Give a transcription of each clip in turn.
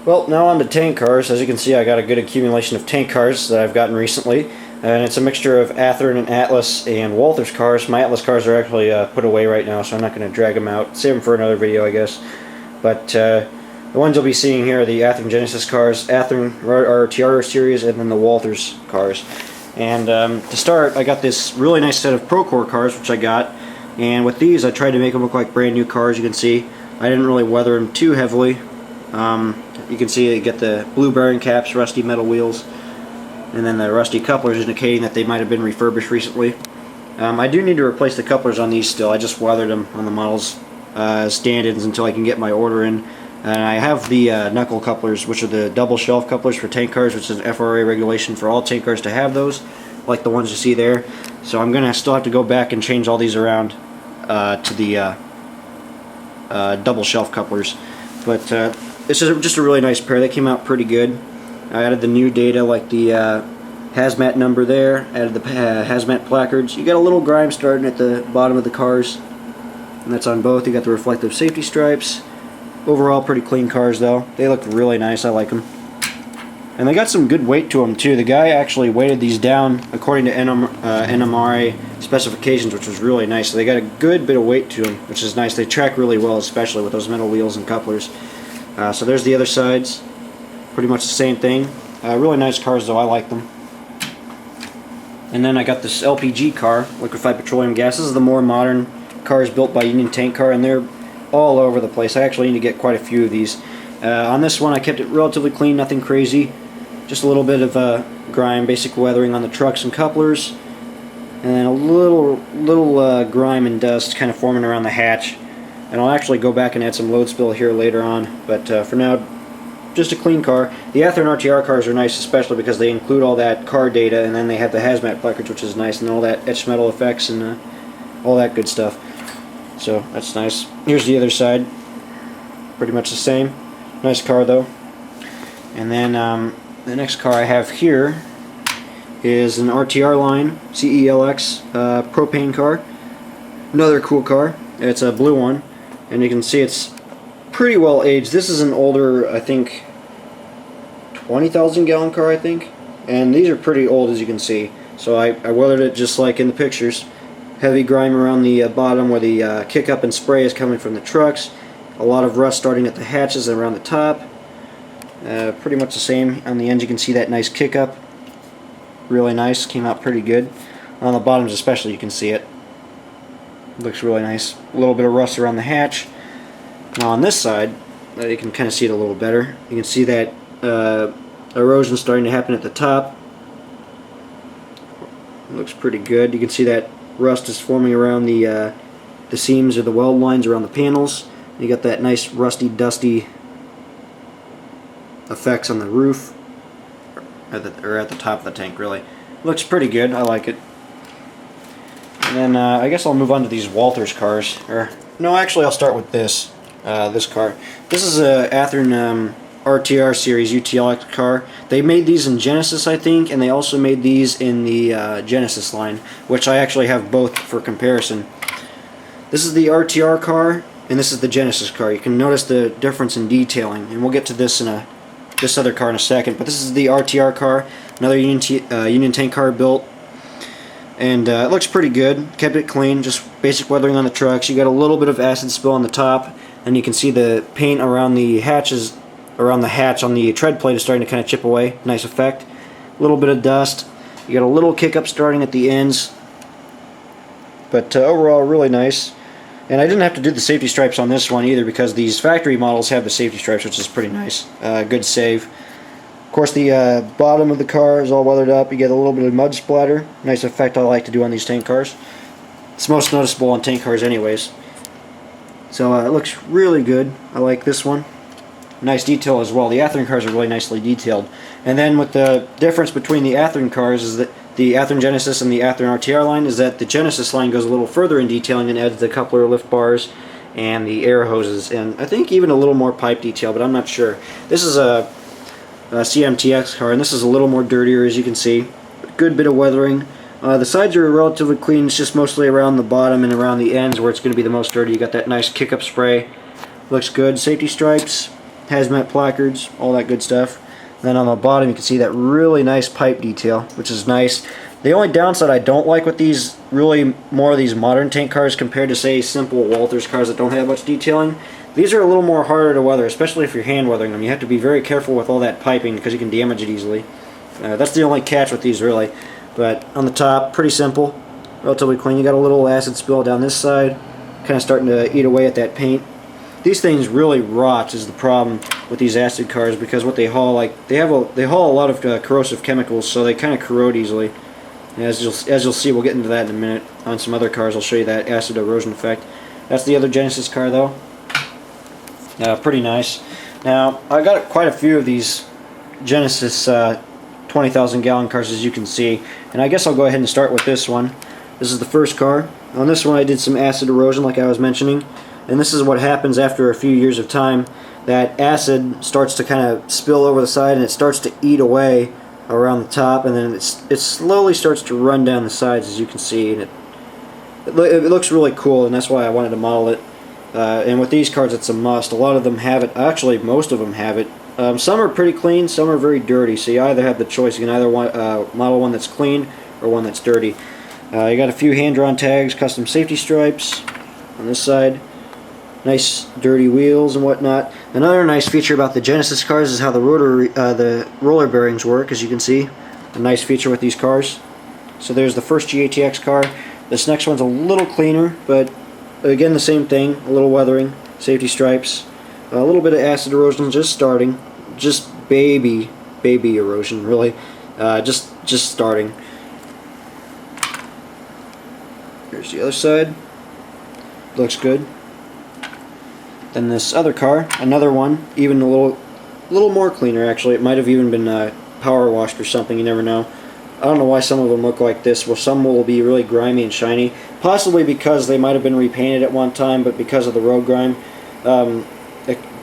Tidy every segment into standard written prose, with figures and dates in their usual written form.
Well, now on to tank cars. As you can see, I got a good accumulation of tank cars that I've gotten recently, and it's a mixture of Athearn and Atlas and Walther's cars. My Atlas cars are actually put away right now, so I'm not going to drag them out. Save them for another video, I guess. But the ones you'll be seeing here are the Athearn Genesis cars, Athearn RTR series, and then the Walther's cars. And to start, I got this really nice set of Procore cars, which I got. And with these, I tried to make them look like brand new cars. You can see I didn't really weather them too heavily. You can see you get the blue bearing caps, rusty metal wheels, and then the rusty couplers indicating that they might have been refurbished recently. I do need to replace the couplers on these still. I just weathered them on the models stand-ins until I can get my order in. And I have the knuckle couplers, which are the double shelf couplers for tank cars, which is an FRA regulation for all tank cars to have those, like the ones you see there. So I'm going to still have to go back and change all these around to the double shelf couplers. But this is just a really nice pair. They came out pretty good. I added the new data, like the hazmat number there, added the hazmat placards. You got a little grime starting at the bottom of the cars, and that's on both. You got the reflective safety stripes. Overall, pretty clean cars though. They look really nice. I like them. And they got some good weight to them too. The guy actually weighted these down according to NMRA specifications, which was really nice. So they got a good bit of weight to them, which is nice. They track really well, especially with those metal wheels and couplers. So there's the other sides. Pretty much the same thing. Really nice cars though. I like them. And then I got this LPG car, liquefied petroleum gas. This is the more modern cars built by Union Tank Car, and they're all over the place. I actually need to get quite a few of these. On this one I kept it relatively clean, nothing crazy. Just a little bit of grime, basic weathering on the trucks and couplers, and then a little grime and dust kind of forming around the hatch. And I'll actually go back and add some load spill here later on, but for now, just a clean car. The Athearn RTR cars are nice, especially because they include all that car data, and then they have the hazmat placards, which is nice, and all that etched metal effects and all that good stuff. So that's nice. Here's the other side. Pretty much the same. Nice car though. And then the next car I have here is an RTR line CELX propane car. Another cool car. It's a blue one, and you can see it's pretty well aged. This is an older, I think, 20,000 gallon car, I think. And these are pretty old, as you can see. So I weathered it just like in the pictures. Heavy grime around the bottom where the kick up and spray is coming from the trucks. A lot of rust starting at the hatches and around the top. Pretty much the same on the end. You can see that nice kick up. Really nice. Came out pretty good. On the bottoms especially you can see it. Looks really nice. A little bit of rust around the hatch. Now on this side, you can kind of see it a little better. You can see that erosion starting to happen at the top. Looks pretty good. You can see that rust is forming around the seams or the weld lines around the panels. You got that nice rusty, dusty effects on the roof, or at the top of the tank. Really looks pretty good. I like it. And then I guess I'll move on to these Walther's cars. Or no, actually I'll start with this car. This is a Athearn RTR series UTLX car. They made these in Genesis, I think, and they also made these in the Genesis line, which I actually have both for comparison. This is the RTR car, and this is the Genesis car. You can notice the difference in detailing, and we'll get to this in this other car in a second. But this is the RTR car, another Union Tank car built, and it looks pretty good. Kept it clean, just basic weathering on the trucks. You got a little bit of acid spill on the top, and you can see the paint around the hatches. Around the hatch on the tread plate is starting to kind of chip away. Nice effect. A little bit of dust. You got a little kick up starting at the ends. But overall, really nice. And I didn't have to do the safety stripes on this one either, because these factory models have the safety stripes, which is pretty nice. Good save. Of course, the bottom of the car is all weathered up. You get a little bit of mud splatter. Nice effect I like to do on these tank cars. It's most noticeable on tank cars anyways. So it looks really good. I like this one. Nice detail as well. The Athearn cars are really nicely detailed. And then with the difference between the Athearn cars is that the Athearn Genesis and the Athearn RTR line is that the Genesis line goes a little further in detailing and adds the coupler lift bars and the air hoses, and I think even a little more pipe detail, but I'm not sure. This is a CMTX car, and this is a little more dirtier, as you can see. Good bit of weathering. The sides are relatively clean. It's just mostly around the bottom and around the ends where it's going to be the most dirty. You got that nice kick-up spray. Looks good. Safety stripes. hazmat placards, all that good stuff. Then on the bottom you can see that really nice pipe detail, which is nice. The only downside I don't like with these, really more of these modern tank cars compared to say simple Walthers cars that don't have much detailing, these are a little more harder to weather, especially if you're hand weathering them. You have to be very careful with all that piping because you can damage it easily. That's the only catch with these really. But on the top, pretty simple, relatively clean. You got a little acid spill down this side, kind of starting to eat away at that paint. These things really rot is the problem with these acid cars because what they haul, like they haul a lot of corrosive chemicals, so they kind of corrode easily. And as you'll see, we'll get into that in a minute on some other cars. I'll show you that acid erosion effect. That's the other Genesis car though. Pretty nice. Now I got quite a few of these Genesis 20,000 gallon cars, as you can see, and I guess I'll go ahead and start with this one. This is the first car. On this one I did some acid erosion like I was mentioning, and this is what happens after a few years of time. That acid starts to kind of spill over the side and it starts to eat away around the top, and then it slowly starts to run down the sides, as you can see, and it looks really cool, and that's why I wanted to model it. And with these cars it's a must. A lot of them have it. Actually, most of them have it. Some are pretty clean, some are very dirty, so you either have the choice. You can either model one that's clean or one that's dirty. You got a few hand-drawn tags, custom safety stripes on this side, nice dirty wheels and whatnot. Another nice feature about the Genesis cars is how the roller bearings work, as you can see. A nice feature with these cars. So there's the first GATX car. This next one's a little cleaner, but again the same thing, a little weathering, safety stripes, a little bit of acid erosion just starting, just baby erosion really, just starting. Here's the other side, looks good. Then this other car, another one, even a little more cleaner actually. It might have even been power washed or something, you never know. I don't know why some of them look like this. Well, some will be really grimy and shiny, possibly because they might have been repainted at one time, but because of the road grime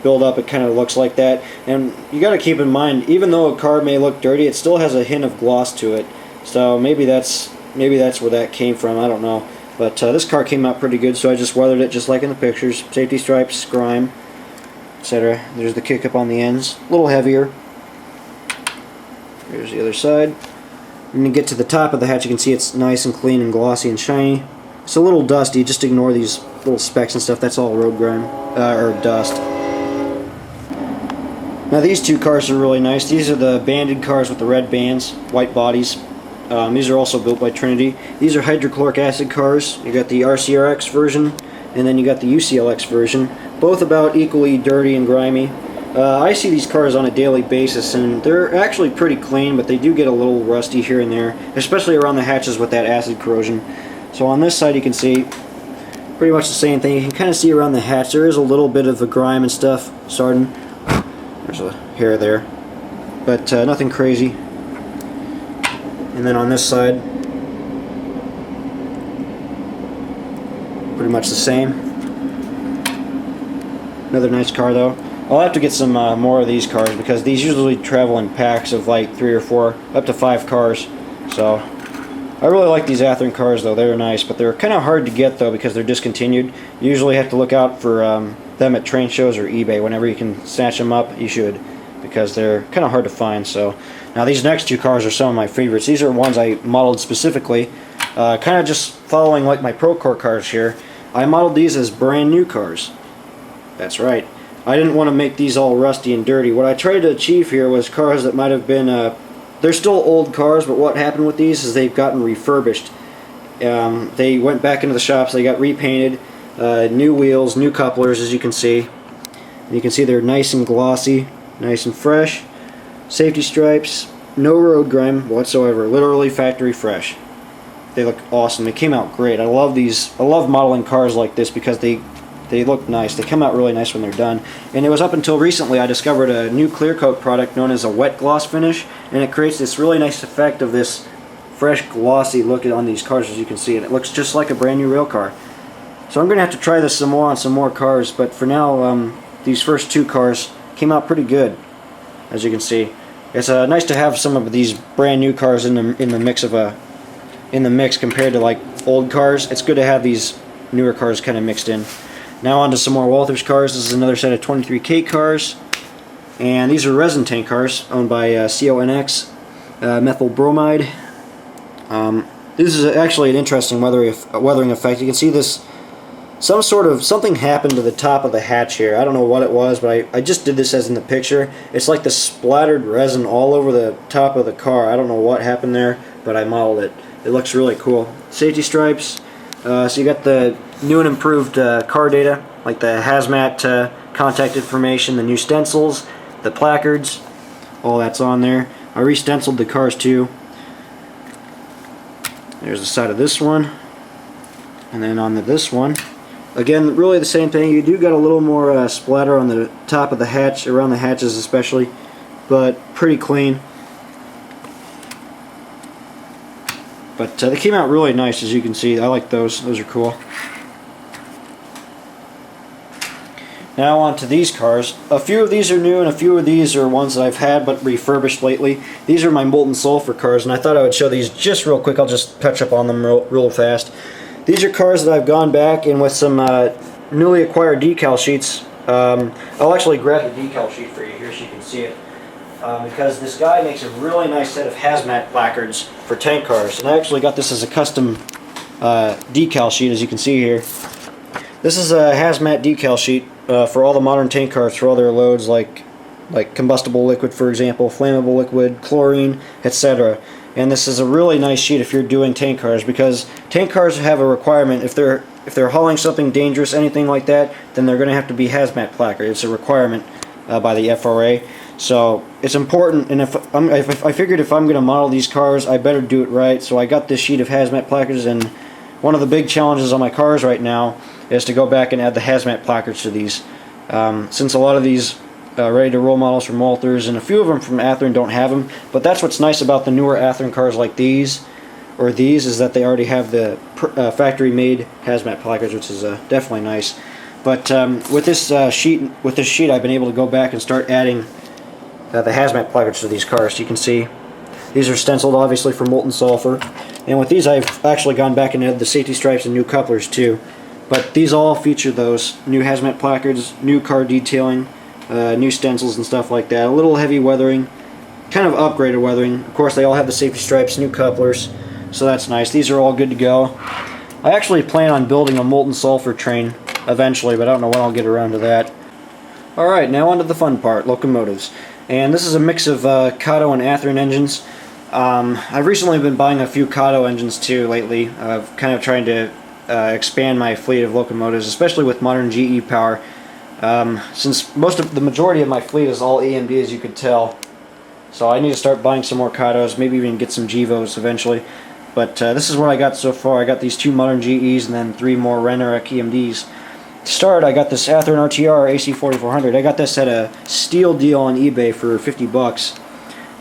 build up, it kind of looks like that. And you got to keep in mind, even though a car may look dirty, it still has a hint of gloss to it. So maybe that's where that came from. I don't know. But this car came out pretty good, so I just weathered it just like in the pictures. Safety stripes, grime, etc. There's the kick up on the ends, a little heavier. Here's the other side. When you get to the top of the hatch, you can see it's nice and clean and glossy and shiny. It's a little dusty, just ignore these little specks and stuff. That's all road grime, or dust. Now these two cars are really nice. These are the banded cars with the red bands, white bodies. These are also built by Trinity. These are hydrochloric acid cars. You got the RCRX version, and then you got the UCLX version. Both about equally dirty and grimy. I see these cars on a daily basis, and they're actually pretty clean, but they do get a little rusty here and there, especially around the hatches with that acid corrosion. So on this side you can see pretty much the same thing. You can kind of see around the hatch there is a little bit of the grime and stuff starting. There's a hair there, but nothing crazy. And then on this side, pretty much the same. Another nice car though. I'll have to get some more of these cars because these usually travel in packs of like 3 or 4, up to 5 cars. So I really like these Athearn cars though. They're nice, but they're kind of hard to get though because they're discontinued. You usually have to look out for them at train shows or eBay. Whenever you can snatch them up, you should, because they're kind of hard to find. So now these next two cars are some of my favorites. These are ones I modeled specifically, kind of just following like my Procore cars here. I modeled these as brand new cars. That's right. I didn't want to make these all rusty and dirty. What I tried to achieve here was cars that might have been, they're still old cars, but what happened with these is they've gotten refurbished. They went back into the shops, they got repainted, new wheels, new couplers, as you can see. And you can see they're nice and glossy, nice and fresh. Safety stripes, no road grime whatsoever, literally factory fresh. They look awesome. They came out great. I love these. I love modeling cars like this because they look nice. They come out really nice when they're done. And it was up until recently I discovered a new clear coat product known as a wet gloss finish, and it creates this really nice effect of this fresh glossy look on these cars, as you can see, and it looks just like a brand new rail car. So I'm going to have to try this some more on some more cars, but for now these first two cars came out pretty good, as you can see. It's nice to have some of these brand new cars in the mix compared to like old cars. It's good to have these newer cars kind of mixed in. Now on to some more Walthers cars. This is another set of 23K cars. And these are resin tank cars owned by CONX, methyl bromide. This is actually an interesting weathering effect. You can see this, something happened to the top of the hatch here. I don't know what it was, but I just did this as in the picture. It's like the splattered resin all over the top of the car. I don't know what happened there, but I modeled it. It looks really cool. Safety stripes. So you got the new and improved car data, like the hazmat contact information, the new stencils, the placards, all that's on there. I re-stenciled the cars too. There's the side of this one, and then on this one, again, really the same thing. You do got a little more splatter on the top of the hatch, around the hatches especially, but pretty clean. But they came out really nice, as you can see. I like those. Those are cool. Now on to these cars. A few of these are new and a few of these are ones that I've had but refurbished lately. These are my molten sulfur cars, and I thought I would show these just real quick. I'll just touch up on them real fast. These are cars that I've gone back and with some newly acquired decal sheets. I'll actually grab the decal sheet for you here so you can see it. Because this guy makes a really nice set of hazmat placards for tank cars. And I actually got this as a custom decal sheet, as you can see here. This is a hazmat decal sheet for all the modern tank cars for all their loads, like combustible liquid, for example, flammable liquid, chlorine, etc. And this is a really nice sheet if you're doing tank cars, because tank cars have a requirement. If they're hauling something dangerous, anything like that, then they're going to have to be hazmat placard. It's a requirement by the FRA. So it's important, and I figured if I'm going to model these cars, I better do it right. So I got this sheet of hazmat placards, and one of the big challenges on my cars right now is to go back and add the hazmat placards to these. Since a lot of these ready-to-roll models from Walthers and a few of them from Athearn don't have them, but that's what's nice about the newer Athearn cars like these, is that they already have the factory-made hazmat placards, which is definitely nice. But with this sheet, I've been able to go back and start adding the hazmat placards to these cars. So you can see these are stenciled obviously for molten sulfur, and with these I've actually gone back and added the safety stripes and new couplers too. But these all feature those new hazmat placards, new car detailing, new stencils and stuff like that. A little heavy weathering, kind of upgraded weathering. Of course, they all have the safety stripes, new couplers, so that's nice. These are all good to go. I actually plan on building a molten sulfur train eventually, but I don't know when I'll get around to that. Alright, now on to the fun part, locomotives. And this is a mix of Kato and Athearn engines. I've recently been buying a few Kato engines too lately. I've kind of trying to expand my fleet of locomotives, especially with modern GE power. Since the majority of my fleet is all AMD, as you could tell, so I need to start buying some more Katos, maybe even get some Gevos eventually. But this is what I got so far. I got these 2 modern GEs and then 3 more Rennerek EMDs. To start, I got this Athearn RTR AC4400. I got this at a steal deal on eBay for 50 bucks,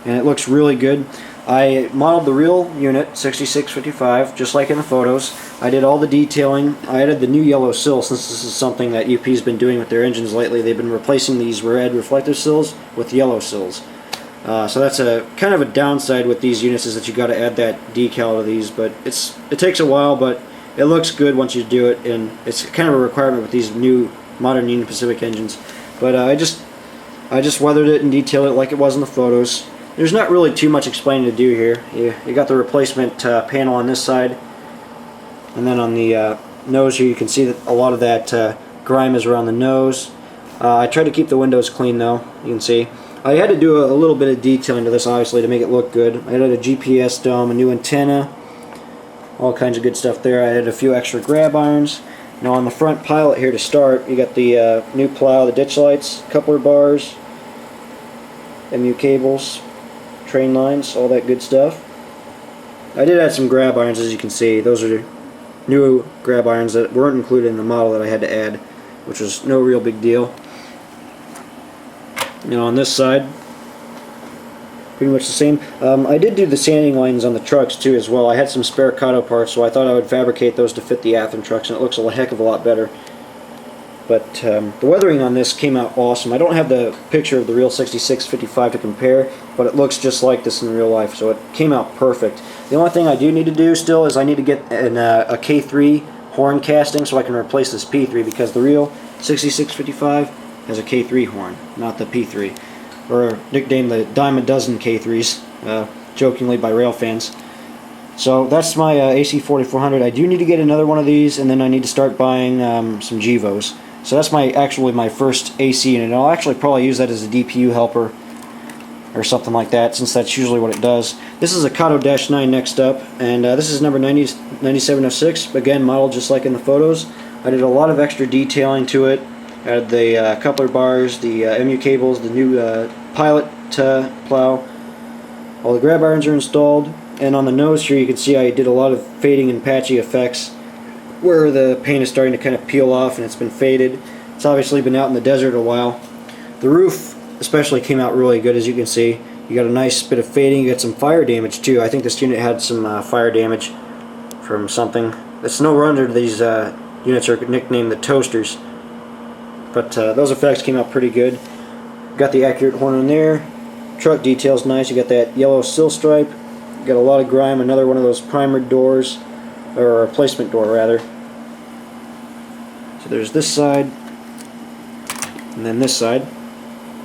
and it looks really good. I modeled the real unit, 6655, just like in the photos. I did all the detailing. I added the new yellow sill, since this is something that UP's been doing with their engines lately. They've been replacing these red reflective sills with yellow sills. So that's a kind of a downside with these units, is that you got to add that decal to these. But it takes a while, but it looks good once you do it, and it's kind of a requirement with these new modern Union Pacific engines. But I just weathered it and detailed it like it was in the photos. There's not really too much explaining to do here. You got the replacement panel on this side, and then on the nose here you can see that a lot of that grime is around the nose. I tried to keep the windows clean though, you can see. I had to do a little bit of detailing to this obviously to make it look good. I added a GPS dome, a new antenna, all kinds of good stuff there. I added a few extra grab irons. Now on the front pilot here to start, you got the new plow, the ditch lights, coupler bars, MU cables, train lines, all that good stuff. I did add some grab irons, as you can see. Those are new grab irons that weren't included in the model that I had to add, which was no real big deal. You know, on this side, pretty much the same. I did do the sanding lines on the trucks too as well. I had some spare Kato parts, so I thought I would fabricate those to fit the Athearn trucks, and it looks a heck of a lot better. But the weathering on this came out awesome. I don't have the picture of the real 6655 to compare, but it looks just like this in real life, so it came out perfect. The only thing I do need to do still is I need to get a K3 horn casting so I can replace this P3, because the real 6655 has a K3 horn, not the P3. or nicknamed the Dime a Dozen K3s, jokingly by rail fans. So that's my AC 4400. I do need to get another one of these, and then I need to start buying some GEVOs. So that's actually my first AC unit. And I'll actually probably use that as a DPU helper or something like that, since that's usually what it does. This is a Kato Dash-9 next up, and this is number 9706. Again, modeled just like in the photos. I did a lot of extra detailing to it. I had the coupler bars, the MU cables, the new pilot plow. All the grab irons are installed, and on the nose here you can see I did a lot of fading and patchy effects where the paint is starting to kind of peel off and it's been faded. It's obviously been out in the desert a while. The roof especially came out really good, as you can see. You got a nice bit of fading, you got some fire damage too. I think this unit had some fire damage from something. It's no wonder these units are nicknamed the Toasters. But those effects came out pretty good. Got the accurate horn in there. Truck detail's nice. You got that yellow sill stripe. You got a lot of grime. Another one of those primered doors, or a replacement door rather. So there's this side, and then this side.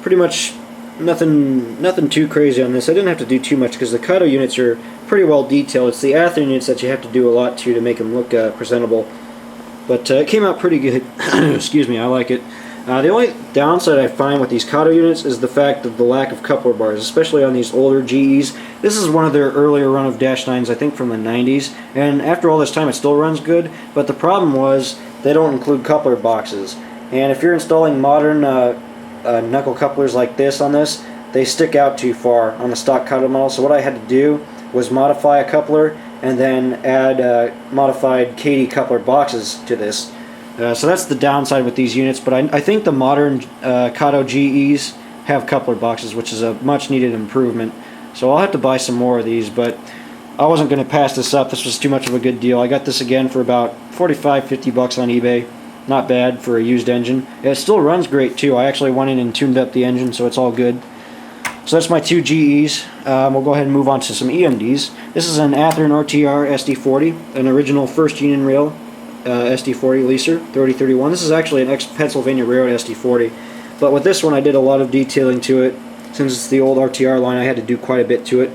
Pretty much nothing too crazy on this. I didn't have to do too much because the Kato units are pretty well detailed. It's the Athearn units that you have to do a lot to make them look presentable. But it came out pretty good. Excuse me, I like it. The only downside I find with these Kato units is the fact of the lack of coupler bars, especially on these older GEs. This is one of their earlier run of Dash-9s, I think from the 90s, and after all this time it still runs good, but the problem was they don't include coupler boxes. And if you're installing modern knuckle couplers like this on this, they stick out too far on the stock Kato model, so what I had to do was modify a coupler and then add modified KD coupler boxes to this. So that's the downside with these units, but I think the modern Kato GEs have coupler boxes, which is a much needed improvement. So I'll have to buy some more of these, but I wasn't going to pass this up. This was too much of a good deal. I got this again for about 45-50 bucks on eBay. Not bad for a used engine. It still runs great too. I actually went in and tuned up the engine, so it's all good. So that's my two GEs. We'll go ahead and move on to some EMDs. This is an Athearn RTR SD40, an original first Union Rail SD40 leaser, 3031. This is actually an ex-Pennsylvania Railroad SD40. But with this one I did a lot of detailing to it. Since it's the old RTR line, I had to do quite a bit to it.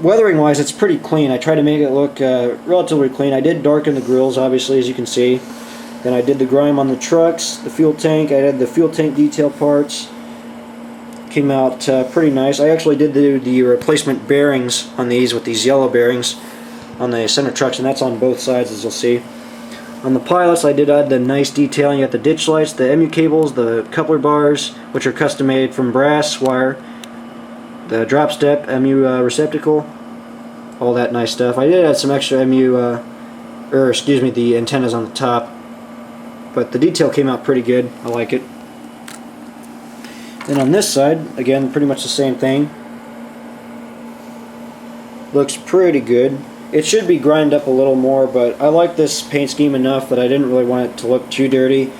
Weathering wise, it's pretty clean. I tried to make it look relatively clean. I did darken the grills, obviously, as you can see. Then I did the grime on the trucks, the fuel tank. I had the fuel tank detail parts. Came out pretty nice. I actually did the replacement bearings on these with these yellow bearings on the center trucks, and that's on both sides, as you'll see. On the pilots, I did add the nice detailing. You got the ditch lights, the MU cables, the coupler bars, which are custom made from brass wire, the drop step, MU receptacle, all that nice stuff. I did add some extra MU, the antennas on the top, but the detail came out pretty good. I like it. Then on this side, again, pretty much the same thing. Looks pretty good. It should be grimed up a little more, but I like this paint scheme enough that I didn't really want it to look too dirty.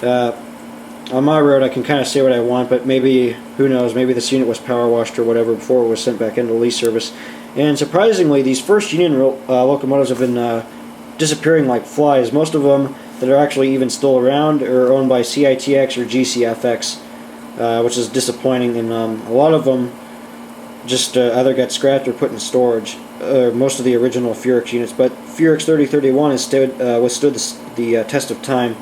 On my road I can kind of say what I want, but maybe, who knows, maybe this unit was power washed or whatever before it was sent back into lease service. And surprisingly, these first Union locomotives have been disappearing like flies. Most of them that are actually even still around are owned by CITX or GCFX, which is disappointing, and a lot of them just either got scrapped or put in storage. Most of the original Furix units, but Furix 3031 has withstood the test of time.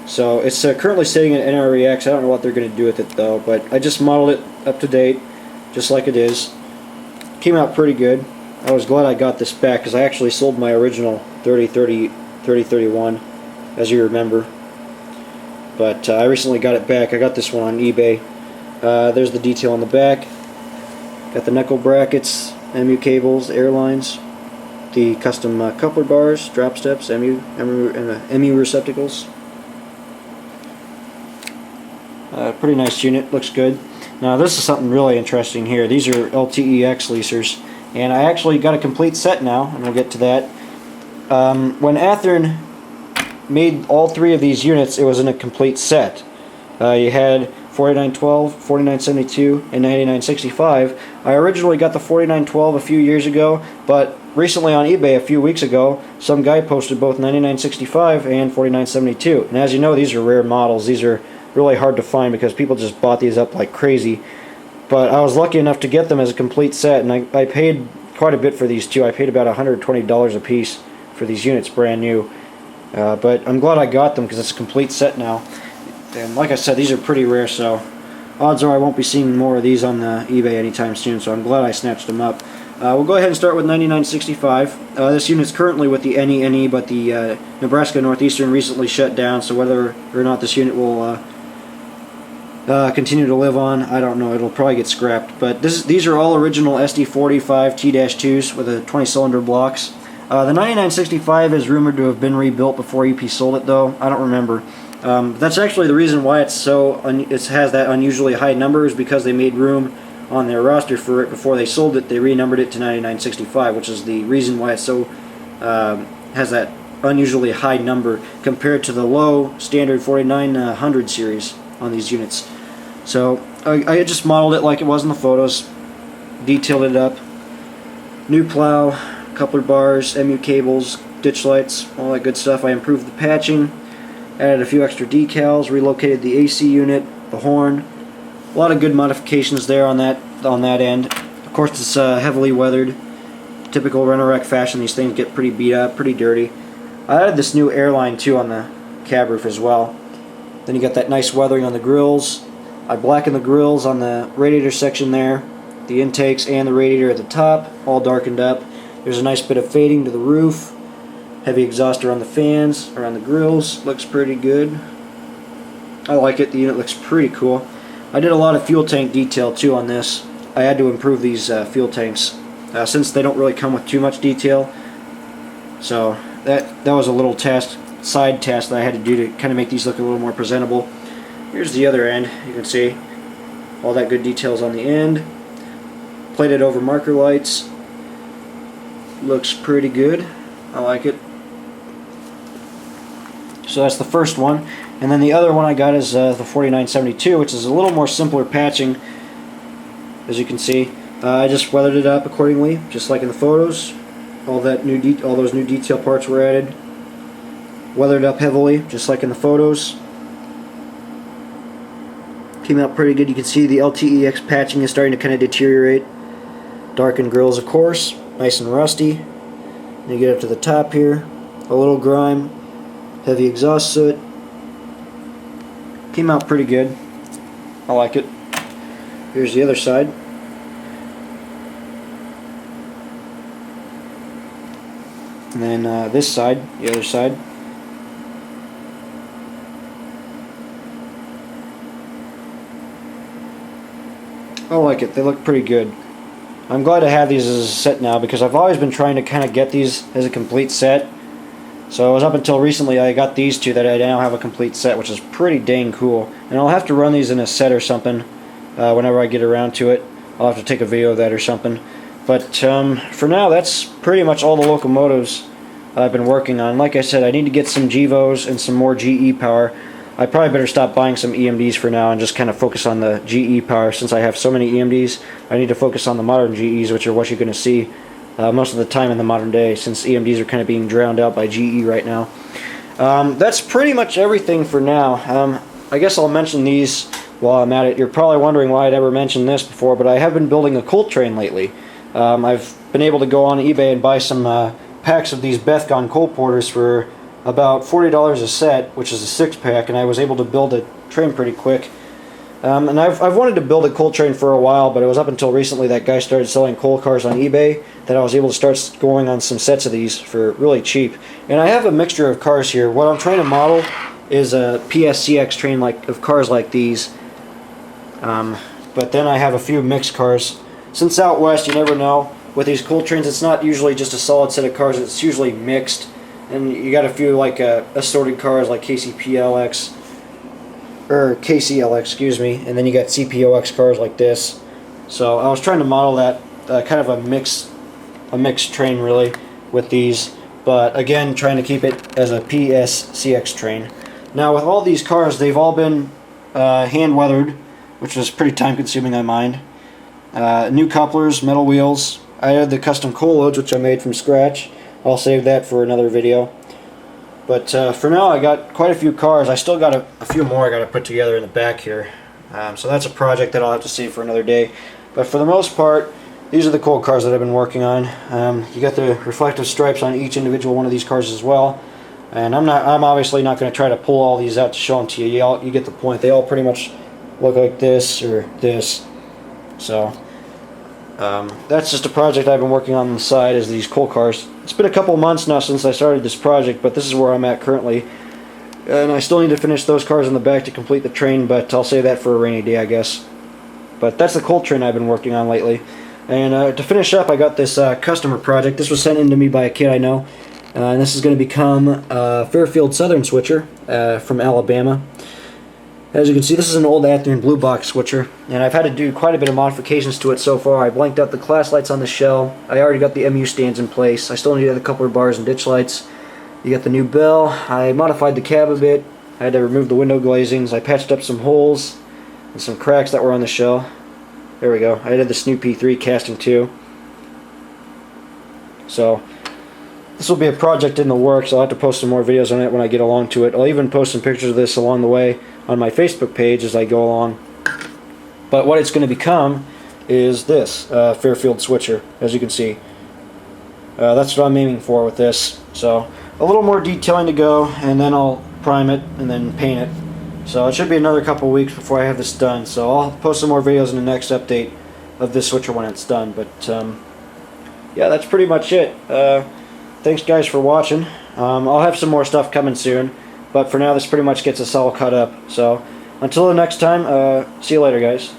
So it's currently sitting at NREX. I don't know what they're going to do with it though, but I just modeled it up to date, just like it is. Came out pretty good. I was glad I got this back because I actually sold my original 3031, as you remember. But I recently got it back. I got this one on eBay. There's the detail on the back. Got the knuckle brackets, MU cables, airlines, the custom coupler bars, drop steps, MU receptacles. Pretty nice unit, looks good. Now this is something really interesting here. These are LTEX leasers, and I actually got a complete set now, and we'll get to that. When Athearn made all three of these units, it was in a complete set. You had 4912, 4972, and 9965. I originally got the 4912 a few years ago, but recently on eBay a few weeks ago, some guy posted both 9965 and 4972. And as you know, these are rare models. These are really hard to find because people just bought these up like crazy. But I was lucky enough to get them as a complete set, and I paid quite a bit for these too. I paid about $120 a piece for these units, brand new. But I'm glad I got them because it's a complete set now. And like I said, these are pretty rare, so odds are I won't be seeing more of these on the eBay anytime soon, so I'm glad I snatched them up. We'll go ahead and start with 9965. This unit's currently with the NE, but the Nebraska Northeastern recently shut down, so whether or not this unit will continue to live on, I don't know. It'll probably get scrapped. But these are all original SD45 T-2s with a 20-cylinder blocks. The 9965 is rumored to have been rebuilt before EP sold it, though. I don't remember. That's actually the reason why it's it has that unusually high number, is because they made room on their roster for it before they sold it. They renumbered it to 9965, which is the reason why it has that unusually high number compared to the low standard 4900 series on these units. So I just modeled it like it was in the photos, detailed it up. New plow, coupler bars, MU cables, ditch lights, all that good stuff. I improved the patching, added a few extra decals, relocated the AC unit, the horn. A lot of good modifications there on that end. Of course, it's heavily weathered. Typical rent-a-wreck fashion, these things get pretty beat up, pretty dirty. I added this new airline too on the cab roof as well. Then you got that nice weathering on the grills. I blackened the grills on the radiator section there, the intakes and the radiator at the top, all darkened up. There's a nice bit of fading to the roof. Heavy exhauster on the fans, around the grills. Looks pretty good. I like it. The unit looks pretty cool. I did a lot of fuel tank detail too on this. I had to improve these fuel tanks since they don't really come with too much detail. So that was a little side task that I had to do to kind of make these look a little more presentable. Here's the other end. You can see all that good details on the end. Plated over marker lights. Looks pretty good. I like it. So that's the first one. And then the other one I got is the 4972, which is a little more simpler patching. As you can see, I just weathered it up accordingly, just like in the photos. All those new detail parts were added. Weathered up heavily, just like in the photos. Came out pretty good. You can see the LTEX patching is starting to kind of deteriorate. Darkened grills, of course, nice and rusty. And you get up to the top here, a little grime, heavy exhaust soot. Came out pretty good. I like it. Here's the other side. And then this side, the other side. I like it. They look pretty good. I'm glad to have these as a set now because I've always been trying to kind of get these as a complete set. So it was up until recently I got these two that I now have a complete set, which is pretty dang cool. And I'll have to run these in a set or something whenever I get around to it. I'll have to take a video of that or something. But for now, that's pretty much all the locomotives I've been working on. Like I said, I need to get some GEVOs and some more GE power. I probably better stop buying some EMDs for now and just kind of focus on the GE power. Since I have so many EMDs, I need to focus on the modern GEs, which are what you're going to see most of the time in the modern day, since EMDs are kind of being drowned out by GE right now. That's pretty much everything for now. I guess I'll mention these while I'm at it. You're probably wondering why I'd ever mentioned this before, but I have been building a coal train lately. I've been able to go on eBay and buy some packs of these Bethgon coal porters for about $40 a set, which is a 6-pack, and I was able to build a train pretty quick. And I've wanted to build a coal train for a while, but it was up until recently that guy started selling coal cars on eBay that I was able to start going on some sets of these for really cheap. And I have a mixture of cars here. What I'm trying to model is a PSCX train of cars like these. But then I have a few mixed cars. Since out west, you never know. With these coal trains, it's not usually just a solid set of cars. It's usually mixed. And you got a few like assorted cars like KCPLX, or KCLX, excuse me, and then you got CPOX cars like this. So I was trying to model that kind of a mixed train really with these, but again trying to keep it as a PSCX train. Now with all these cars, they've all been hand weathered, which was pretty time consuming, I mind. New couplers, metal wheels. I added the custom coal loads, which I made from scratch. I'll save that for another video. But for now, I got quite a few cars. I still got a few more I got to put together in the back here. So that's a project that I'll have to save for another day. But for the most part, these are the cold cars that I've been working on. You got the reflective stripes on each individual one of these cars as well. And I'm obviously not going to try to pull all these out to show them to you. You get the point. They all pretty much look like this or this. So that's just a project I've been working on the side, is these coal cars. It's been a couple months now since I started this project, but this is where I'm at currently. And I still need to finish those cars in the back to complete the train, but I'll save that for a rainy day, I guess. But that's the coal train I've been working on lately. And to finish up, I got this customer project. This was sent in to me by a kid I know. And this is going to become a Fairfield Southern switcher from Alabama. As you can see, this is an old Athearn blue box switcher, and I've had to do quite a bit of modifications to it so far. I blanked out the class lights on the shell. I already got the MU stands in place. I still need the coupler bars and ditch lights. You got the new bell. I modified the cab a bit. I had to remove the window glazings. I patched up some holes and some cracks that were on the shell. There we go. I added the Snoopy 3 casting too. So this will be a project in the works. I'll have to post some more videos on it when I get along to it. I'll even post some pictures of this along the way on my Facebook page as I go along. But what it's going to become is this Fairfield switcher, as you can see. That's what I'm aiming for with this. So a little more detailing to go, and then I'll prime it and then paint it. So it should be another couple weeks before I have this done. So I'll post some more videos in the next update of this switcher when it's done. But yeah, that's pretty much it. Thanks guys for watching. I'll have some more stuff coming soon, but for now this pretty much gets us all cut up. So until the next time, see you later guys.